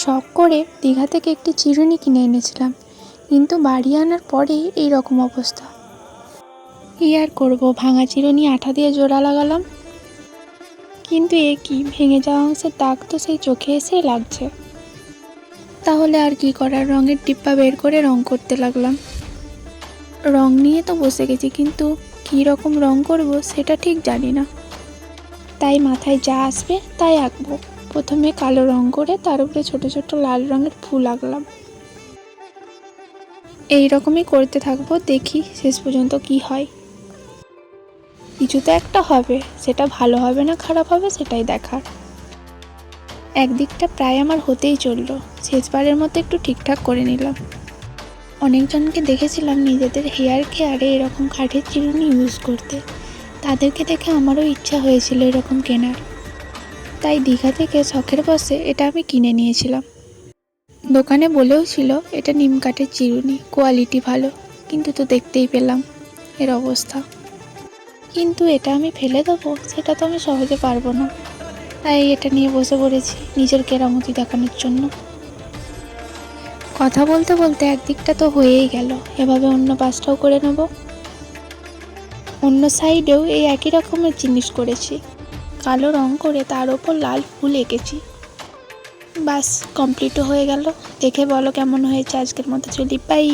শখ করে দীঘা থেকে একটি চিরুনি কিনে এনেছিলাম, কিন্তু বাড়ি আনার পরেই এই রকম অবস্থা। কী আর করবো, ভাঙা চিরুনি আঠা দিয়ে জোড়া লাগালাম, কিন্তু এ কি, ভেঙে যাওয়া অংশের দাগ তো সেই চোখে এসেই লাগছে। তাহলে আর কি করার, রঙের ডিব্বা বের করে রং করতে লাগলাম। রং নিয়ে তো বসে গেছি, কিন্তু কী রকম রং করব সেটা ঠিক জানি না, তাই মাথায় যা আসবে তাই আঁকবো। প্রথমে কালো রং করে তার উপরে ছোট ছোট লাল রঙের ফুল আঁকলাম। এই রকমই করতে থাকবো, দেখি শেষ পর্যন্ত কি হয়। কিছু তো একটা হবে, সেটা ভালো হবে না খারাপ হবে সেটাই দেখার। একদিকটা প্রায় আমার হতেই চললো, শেষবারের মতো একটু ঠিকঠাক করে নিলাম। অনেকজনকে দেখেছিলাম নিজেদের হেয়ার কেয়ারে এরকম কাঠের চিরুনি ইউজ করতে, তাদেরকে দেখে আমারও ইচ্ছা হয়েছিল এরকম কেনার, তাই দীঘা থেকে শখের বশে এটা আমি কিনে নিয়েছিলাম। দোকানে বলেও ছিল এটা নিম কাঠের চিরুনি, কোয়ালিটি ভালো, কিন্তু তো দেখতেই পেলাম এর অবস্থা। কিন্তু এটা আমি ফেলে দেবো সেটা তো আমি সহজে পারবো না, তাই এটা নিয়ে বসে পড়েছি নিজের কেরামতি দেখানোর জন্য। কথা বলতে বলতে একদিকটা তো হয়েই গেল, এভাবে অন্য পাশটাও করে নেব। অন্য সাইডেও এই একই রকমের জিনিস করেছি, কালো রং করে তার ওপর লাল ফুল এঁকেছি। বাস, কমপ্লিটও হয়ে গেল। দেখে বলো কেমন হয়েছে। আজকের মতো চলি, বাই।